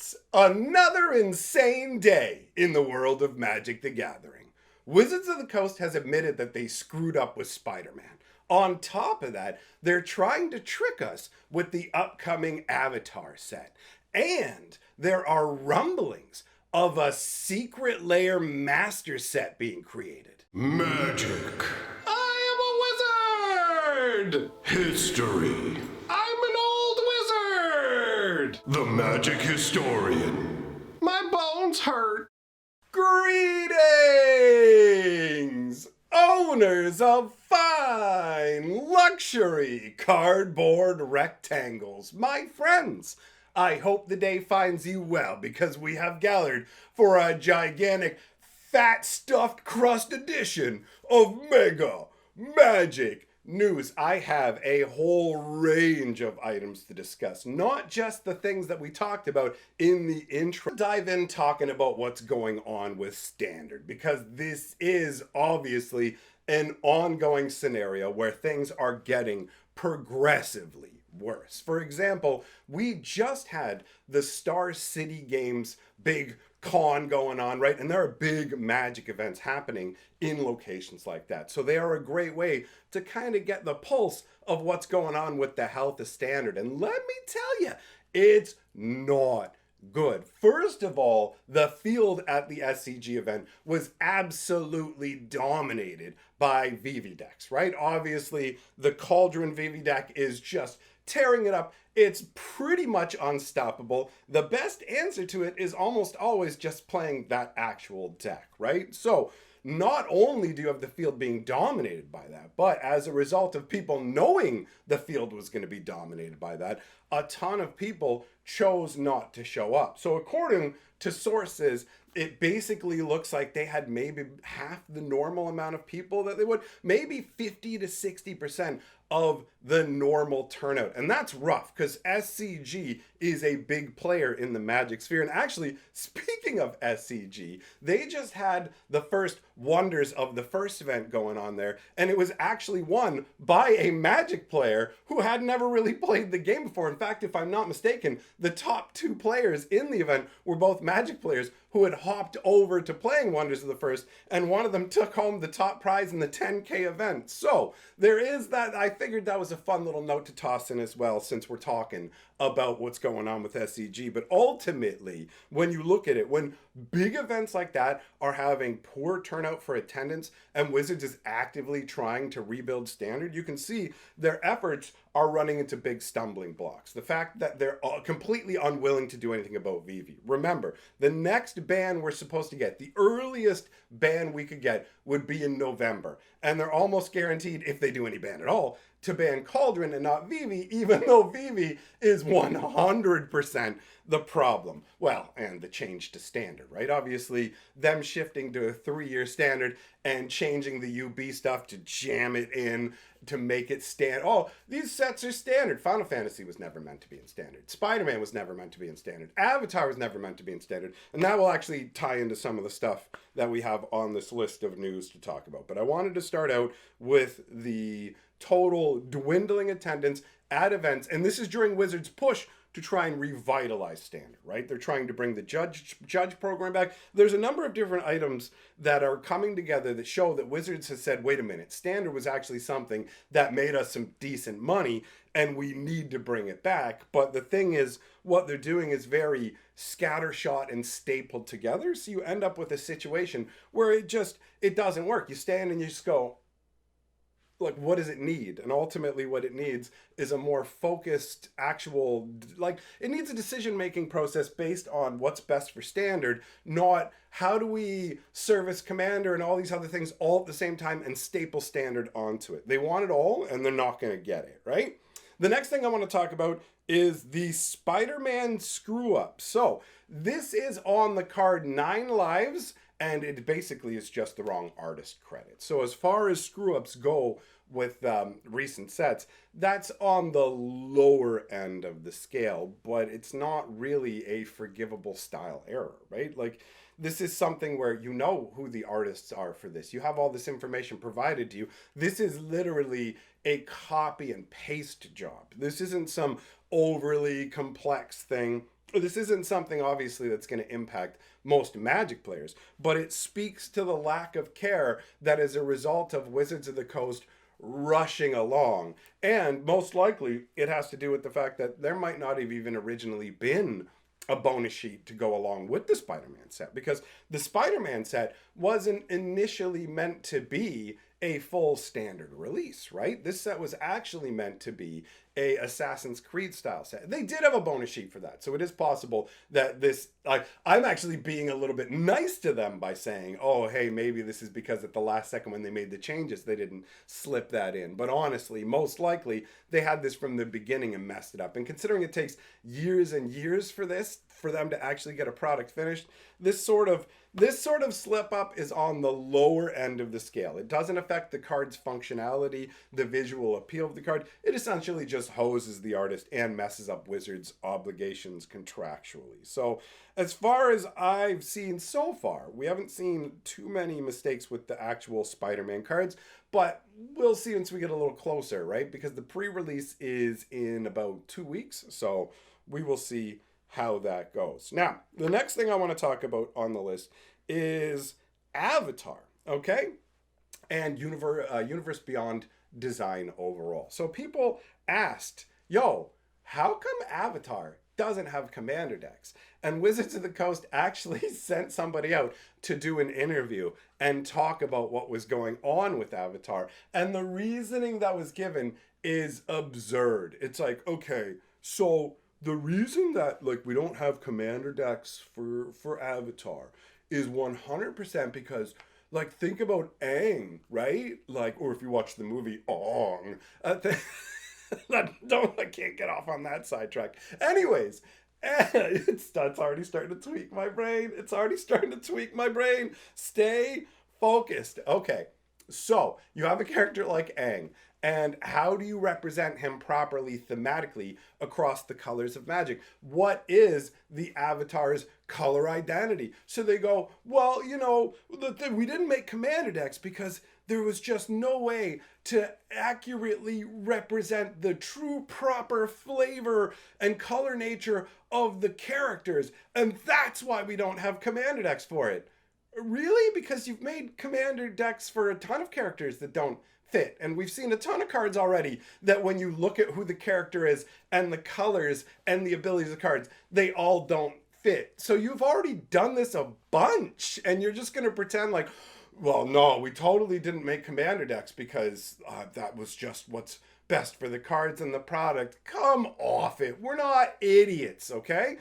It's another insane day in the world of Magic the Gathering. Wizards of the Coast has admitted that they screwed up with Spider-Man. On top of that, they're trying to trick us with the upcoming Avatar set. And there are rumblings of a secret layer master set being created. Magic. I am a wizard! History. I'm an old wizard! The magic historian. My bones hurt. Greetings, owners of fine luxury cardboard rectangles, my friends. I hope the day finds you well because we have gathered for a gigantic fat stuffed crust edition of Mega Magic News. I have a whole range of items to discuss, not just the things that we talked about in the intro. Dive in talking about what's going on with Standard, because this is obviously an ongoing scenario where things are getting progressively worse. For example, we just had the Star City Games big con going on, right? And there are big Magic events happening in locations like that. So they are a great way to kind of get the pulse of what's going on with the health of Standard. And let me tell you, it's not good. First of all, the field at the SCG event was absolutely dominated by VV decks, right? Obviously, the Cauldron VV deck is just tearing it up. It's pretty much unstoppable. The best answer to it is almost always just playing that actual deck, right? So not only do you have the field being dominated by that, but as a result of people knowing the field was going to be dominated by that, a ton of people chose not to show up. So according to sources, it basically looks like they had maybe half the normal amount of people that they would, maybe 50 to 60% of the normal turnout. And that's rough because SCG is a big player in the Magic sphere. And actually, speaking of SCG, they just had the first wonders of the first event going on there. And it was actually won by a Magic player who had never really played the game before. In fact, if I'm not mistaken, the top two players in the event were both Magic players who had hopped over to playing Wonders of the First, and one of them took home the top prize in the 10K event. So there is that. I figured that was a fun little note to toss in as well, since we're talking about what's going on with SCG. But ultimately, when you look at it, when big events like that are having poor turnout for attendance and Wizards is actively trying to rebuild Standard, you can see their efforts are running into big stumbling blocks. The fact that they're completely unwilling to do anything about VV. Remember, the next ban we're supposed to get, the earliest ban we could get would be in November. And they're almost guaranteed, if they do any ban at all, to ban Cauldron and not VV, even though VV is 100% the problem. Well, and the change to Standard, right? Obviously, them shifting to a 3-year Standard and changing the UB stuff to jam it in to make it stand. Oh, these sets are Standard. Final Fantasy was never meant to be in Standard. Spider-Man was never meant to be in Standard. Avatar was never meant to be in Standard. And that will actually tie into some of the stuff that we have on this list of news to talk about. But I wanted to start out with the total dwindling attendance at events. And this is during Wizards' push to try and revitalize Standard, right? They're trying to bring the judge program back. There's a number of different items that are coming together that show that Wizards has said, wait a minute, Standard was actually something that made us some decent money and we need to bring it back. But the thing is, what they're doing is very scattershot and stapled together. So you end up with a situation where it doesn't work. You stand and you just go, like, what does it need? And ultimately what it needs is a more focused actual, like, it needs a decision-making process based on what's best for Standard, not how do we service Commander and all these other things all at the same time and staple Standard onto it. They want it all and they're not going to get it, right? The next thing I want to talk about is the Spider-Man Screwup. So this is on the card 9 lives, and it basically is just the wrong artist credit. So as far as screw-ups go with recent sets, that's on the lower end of the scale, but it's not really a forgivable style error, right? Like, this is something where you know who the artists are for this. You have all this information provided to you. This is literally a copy and paste job. This isn't some overly complex thing. This isn't something obviously that's going to impact most Magic players, but it speaks to the lack of care that is a result of Wizards of the Coast rushing along. And most likely it has to do with the fact that there might not have even originally been a bonus sheet to go along with the Spider-Man set, because the Spider-Man set wasn't initially meant to be a full standard release, right? This set was actually meant to be a Assassin's Creed style set. They did have a bonus sheet for that, so it is possible that this, I'm actually being a little bit nice to them by saying, oh, hey, maybe this is because at the last second when they made the changes, they didn't slip that in. But honestly, most likely, they had this from the beginning and messed it up. And considering it takes years and years for them to actually get a product finished, this sort of slip up is on the lower end of the scale. It doesn't affect the card's functionality, the visual appeal of the card. It essentially just hoses the artist and messes up Wizards' obligations contractually. So as far as I've seen so far, we haven't seen too many mistakes with the actual Spider-Man cards, but we'll see once we get a little closer, right? Because the pre-release is in about 2 weeks, so we will see how that goes. Now, the next thing I want to talk about on the list is Avatar, okay? And Universe Beyond design overall. So people asked, yo, how come Avatar doesn't have commander decks? And Wizards of the Coast actually sent somebody out to do an interview and talk about what was going on with Avatar. And the reasoning that was given is absurd. It's like, okay, so the reason that we don't have commander decks for Avatar is 100% because think about Aang, right? Or if you watch the movie Ong, I can't get off on that sidetrack. Anyways, it's already starting to tweak my brain. Stay focused. Okay, so you have a character like Aang. And how do you represent him properly thematically across the colors of Magic? What is the Avatar's color identity? So they go, well, we didn't make commander decks because there was just no way to accurately represent the true proper flavor and color nature of the characters. And that's why we don't have commander decks for it. Really? Because you've made commander decks for a ton of characters that don't fit. And we've seen a ton of cards already that when you look at who the character is and the colors and the abilities of the cards, they all don't fit. So you've already done this a bunch and you're just going to pretend well, no, we totally didn't make commander decks because that was just what's best for the cards and the product. Come off it. We're not idiots, okay?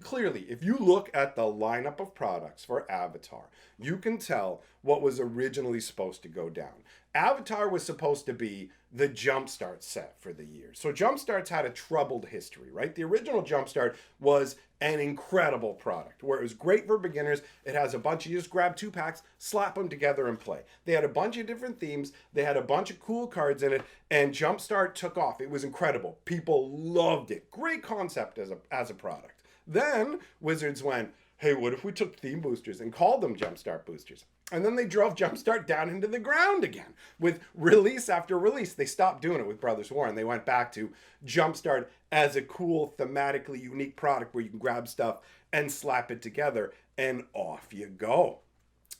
Clearly, if you look at the lineup of products for Avatar, you can tell what was originally supposed to go down. Avatar was supposed to be the Jumpstart set for the year. So Jumpstart's had a troubled history, right? The original Jumpstart was an incredible product where it was great for beginners. It has a bunch of, you just grab 2 packs, slap them together and play. They had a bunch of different themes. They had a bunch of cool cards in it, and Jumpstart took off. It was incredible. People loved it. Great concept as a product. Then Wizards went, hey, what if we took theme boosters and called them Jumpstart boosters? And then they drove Jumpstart down into the ground again with release after release. They stopped doing it with Brothers War and they went back to Jumpstart as a cool, thematically unique product where you can grab stuff and slap it together and off you go.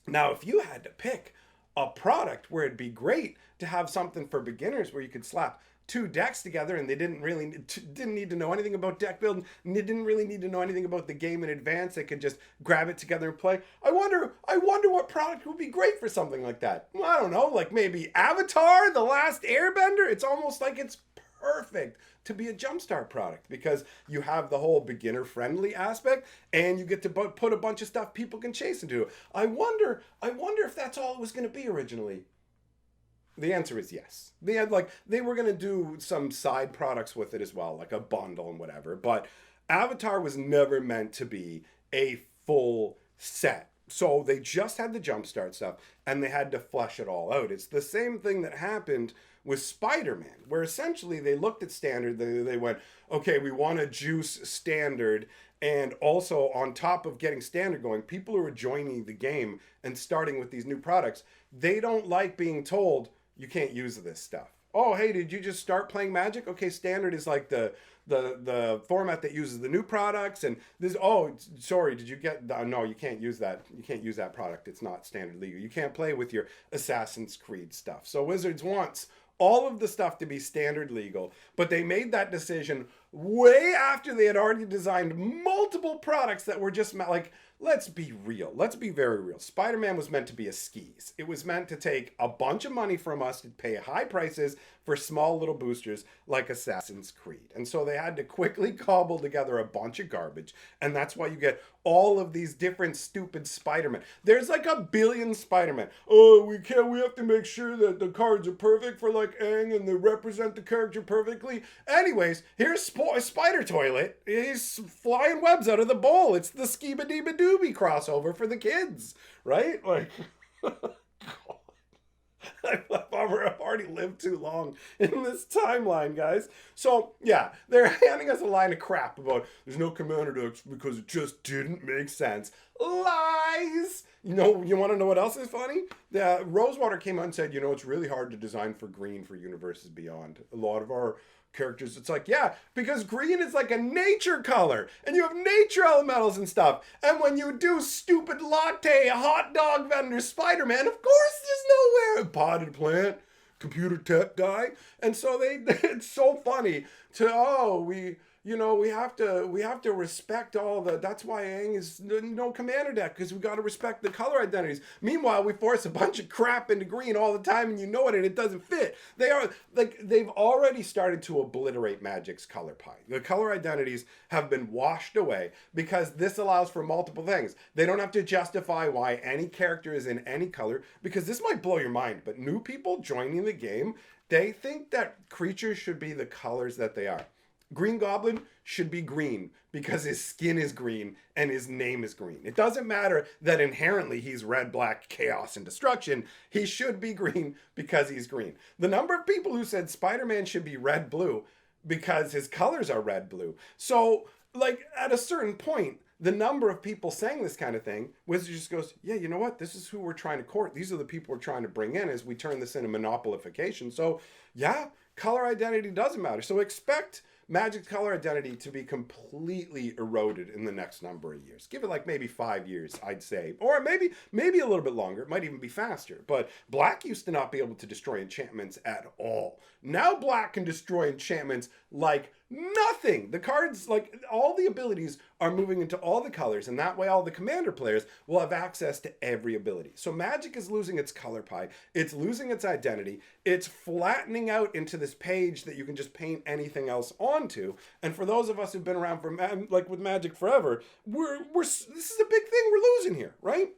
Now, if you had to pick a product where it'd be great to have something for beginners where you could slap 2 decks together and they didn't need to know anything about deck building, and they didn't really need to know anything about the game in advance, they could just grab it together and play. I wonder what product would be great for something like that. Well, I don't know, maybe Avatar, The Last Airbender. It's almost like it's perfect to be a Jumpstart product because you have the whole beginner friendly aspect and you get to put a bunch of stuff people can chase into. I wonder if that's all it was going to be originally. The answer is yes. They had they were going to do some side products with it as well, like a bundle and whatever. But Avatar was never meant to be a full set. So they just had the Jumpstart stuff and they had to flesh it all out. It's the same thing that happened with Spider-Man, where essentially they looked at Standard, they went, okay, we want to juice Standard, and also on top of getting Standard going, people who are joining the game and starting with these new products, they don't like being told, you can't use this stuff. Oh, hey, did you just start playing Magic? Okay, Standard is like the the format that uses the new products. And this, oh, sorry, did you get, no, you can't use that. You can't use that product. It's not standard legal. You can't play with your Assassin's Creed stuff. So Wizards wants all of the stuff to be standard legal, but they made that decision way after they had already designed multiple products that were just like, let's be real. Let's be very real. Spider-Man was meant to be a skis. It was meant to take a bunch of money from us to pay high prices for small little boosters like Assassin's Creed. And so they had to quickly cobble together a bunch of garbage. And that's why you get all of these different stupid Spider-Man. There's like a billion Spider-Man. Oh, we have to make sure that the cards are perfect for like Aang and they represent the character perfectly. Anyways, here's Spider Toilet. He's flying webs out of the bowl. It's the Skiba-Dee-Ba-Doobie crossover for the kids, right? Like, I've already lived too long in this timeline, guys. So, yeah, they're handing us a line of crap about there's no commander decks because it just didn't make sense. Lies! You know, you want to know what else is funny? Rosewater came out and said, you know, it's really hard to design for green for Universes Beyond. A lot of our characters, it's like, yeah, because green is like a nature color and you have nature elementals and stuff. And when you do stupid latte hot dog vendor Spider-Man, of course there's nowhere potted plant, computer tech guy. And so it's so funny to, we have to respect all the, that's why Aang is no commander deck, because we got to respect the color identities. Meanwhile, we force a bunch of crap into green all the time and you know it and it doesn't fit. They've already started to obliterate Magic's color pie. The color identities have been washed away because this allows for multiple things. They don't have to justify why any character is in any color, because this might blow your mind, but new people joining the game, they think that creatures should be the colors that they are. Green Goblin should be green because his skin is green and his name is green. It doesn't matter that inherently he's red, black, chaos, and destruction. He should be green because he's green. The number of people who said Spider-Man should be red, blue because his colors are red, blue. So, like, at a certain point, the number of people saying this kind of thing, Wizards just goes, yeah, you know what? This is who we're trying to court. These are the people we're trying to bring in as we turn this into monopolification. So, yeah, color identity doesn't matter. So expect Magic's color identity to be completely eroded in the next number of years. Give it like maybe 5 years, I'd say. Or maybe a little bit longer. It might even be faster. But Black used to not be able to destroy enchantments at all. Now Black can destroy enchantments like nothing. The cards, like all the abilities are moving into all the colors, and that way all the commander players will have access to every ability. So Magic is losing its color pie. It's losing its identity. It's flattening out into this page that you can just paint anything else onto. And for those of us who've been around for like with Magic forever, this is a big thing we're losing here, right?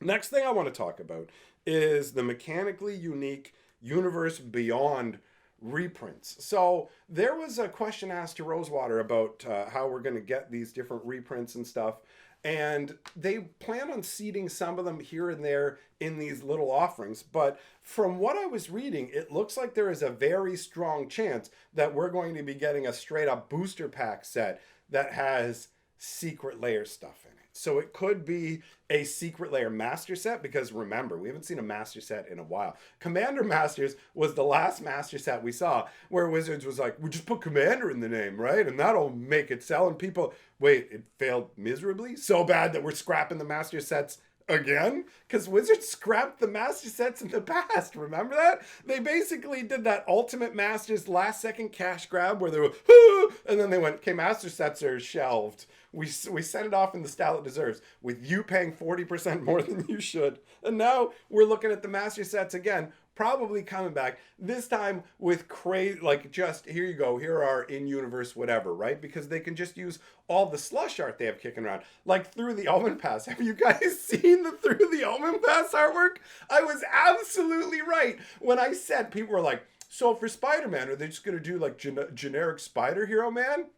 Next thing I want to talk about is the mechanically unique Universe Beyond reprints. So there was a question asked to Rosewater about how we're going to get these different reprints and stuff, and they plan on seeding some of them here and there in these little offerings. But from what I was reading, it looks like there is a very strong chance that we're going to be getting a straight up booster pack set that has secret layer stuff in it. So it could be a secret layer master set, because remember, we haven't seen a master set in a while. Commander Masters was the last master set we saw where Wizards was like, we just put Commander in the name, right? And that'll make it sell. And people, wait, it failed miserably? So bad that we're scrapping the master sets again? Because Wizards scrapped the master sets in the past, remember that? They basically did that Ultimate Masters last second cash grab where they were, ah! And then they went, okay, master sets are shelved. We sent it off in the style it deserves, with you paying 40% more than you should. And now we're looking at the master sets again, probably coming back, this time with crazy, like just, here you go, here are in-universe whatever, right? Because they can just use all the slush art they have kicking around, like Through the Omen Pass. Have you guys seen the Through the Omen Pass artwork? I was absolutely right when I said, people were like, so for Spider-Man, are they just going to do like generic Spider Hero Man?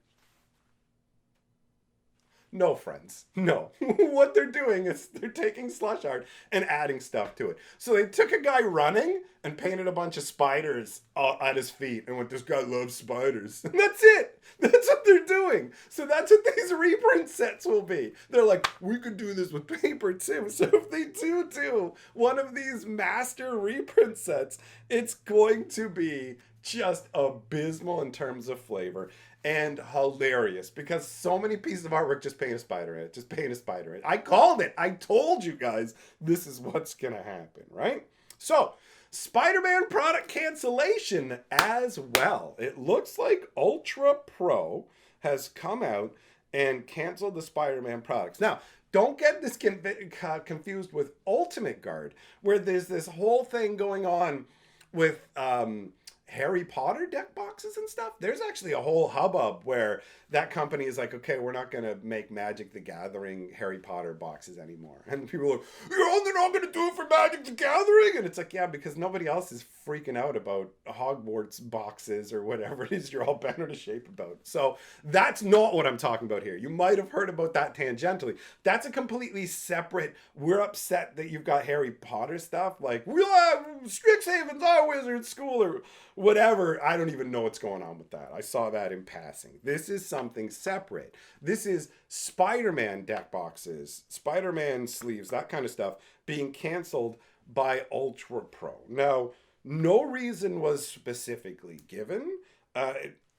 No, friends. No. What they're doing is they're taking slush art and adding stuff to it. So they took a guy running and painted a bunch of spiders at his feet and went, this guy loves spiders. And that's it. That's what they're doing. So that's what these reprint sets will be. They're like, we could do this with paper too. So if they do one of these master reprint sets, it's going to be just abysmal in terms of flavor. and hilarious because so many pieces of artwork just paint a spider in it, just paint a spider in it. I called it. I told you guys this is what's gonna happen, right? So, Spider-Man product cancellation as well. It looks like Ultra Pro has come out and canceled the Spider-Man products. Now, don't get this confused with Ultimate Guard, where there's this whole thing going on with Harry Potter deck boxes and stuff. There's actually a whole hubbub where that company is like, okay, we're not going to make Magic the Gathering Harry Potter boxes anymore. And people are like, they're not going to do it for Magic the Gathering? And it's like, yeah, because nobody else is freaking out about Hogwarts boxes or whatever it is you're all bent out of shape about. So that's not what I'm talking about here. You might have heard about that tangentially. That's a completely separate, we're upset that you've got Harry Potter stuff. Like, we have Strixhaven's our wizard school or whatever. I don't even know what's going on with that. I saw that in passing. This is something separate. This is Spider-Man deck boxes, Spider-Man sleeves, that kind of stuff being canceled by Ultra Pro. Now, no reason was specifically given.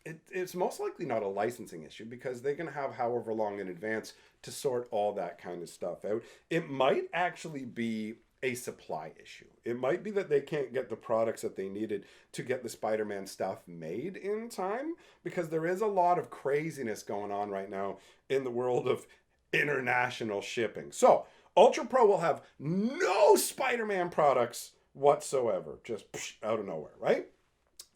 It's most likely not a licensing issue because they're going to have however long in advance to sort all that kind of stuff out. It might actually be a supply issue. It might be that they can't get the products that they needed to get the Spider-Man stuff made in time, because there is a lot of craziness going on right now in the world of international shipping. So Ultra Pro will have no Spider-Man products whatsoever, just out of nowhere, right?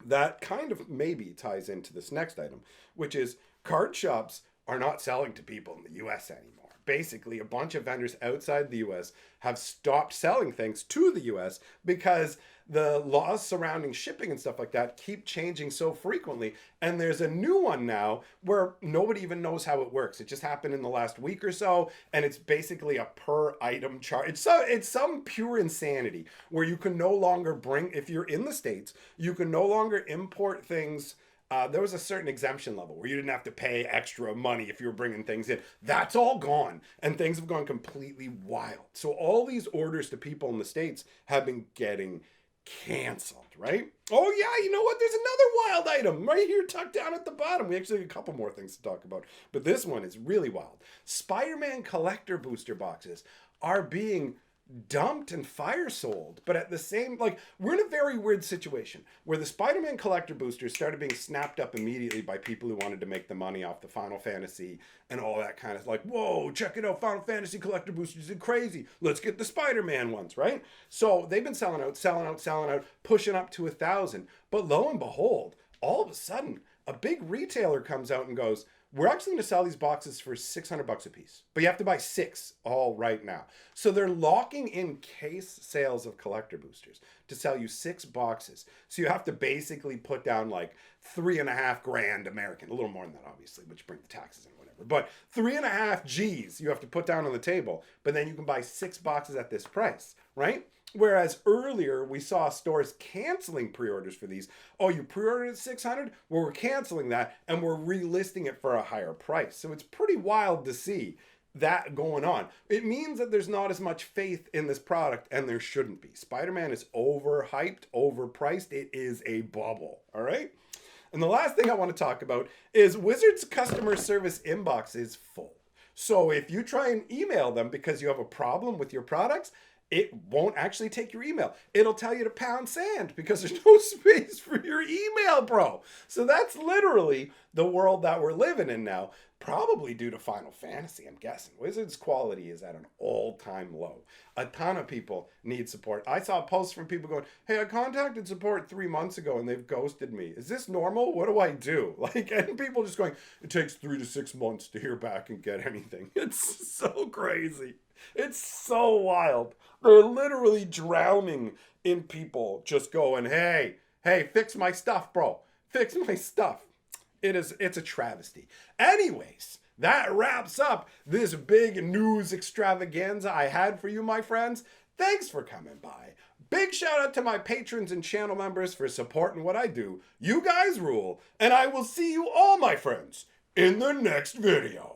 That kind of maybe ties into this next item, which is card shops are not selling to people in the US anymore. Basically, a bunch of vendors outside the US have stopped selling things to the US because the laws surrounding shipping and stuff like that keep changing so frequently. And there's a new one now where nobody even knows how it works. It just happened in the last week or so, and it's basically a per item charge. It's some pure insanity where you can no longer bring, if you're in the States, you can no longer import things. There was a certain exemption level where you didn't have to pay extra money if you were bringing things in. That's all gone, and things have gone completely wild. So all these orders to people in the States have been getting canceled, right? Oh yeah, you know what? There's another wild item right here tucked down at the bottom. We actually have a couple more things to talk about, but this one is really wild. Spider-Man collector booster boxes are being dumped and fire sold, but at the same, like, we're in a very weird situation where the Spider-Man collector boosters started being snapped up immediately by people who wanted to make the money off the Final Fantasy and all that kind of, like, whoa, check it out, Final Fantasy collector boosters are crazy, let's get the Spider-Man ones, right? So they've been selling out, pushing up to 1,000, but lo and behold, all of a sudden a big retailer comes out and goes, we're actually going to sell these boxes for $600 a piece, but you have to buy 6 all right now. So they're locking in case sales of collector boosters to sell you 6 boxes. So you have to basically put down like $3,500 American, a little more than that, obviously, but you bring the taxes in or whatever. But 3.5 G's you have to put down on the table, but then you can buy 6 boxes at this price, right? Whereas earlier we saw stores canceling pre-orders for these. Oh, you pre-ordered at $600? Well, we're canceling that and we're relisting it for a higher price. So it's pretty wild to see that going on. It means that there's not as much faith in this product, and there shouldn't be. Spider-Man is overhyped, overpriced. It is a bubble, all right? And the last thing I want to talk about is Wizards customer service inbox is full. So if you try and email them because you have a problem with your products, it won't actually take your email. It'll tell you to pound sand because there's no space for your email, bro. So that's literally the world that we're living in now, probably due to Final Fantasy, I'm guessing. Wizards quality is at an all-time low. A ton of people need support. I saw posts from people going, hey, I contacted support 3 months ago and they've ghosted me. Is this normal? What do I do? Like, and people just going, it takes 3 to 6 months to hear back and get anything. It's so crazy. It's so wild. They're literally drowning in people just going, hey, fix my stuff, bro. Fix my stuff. It's a travesty. Anyways, that wraps up this big news extravaganza I had for you, my friends. Thanks for coming by. Big shout out to my patrons and channel members for supporting what I do. You guys rule, and I will see you all, my friends, in the next video.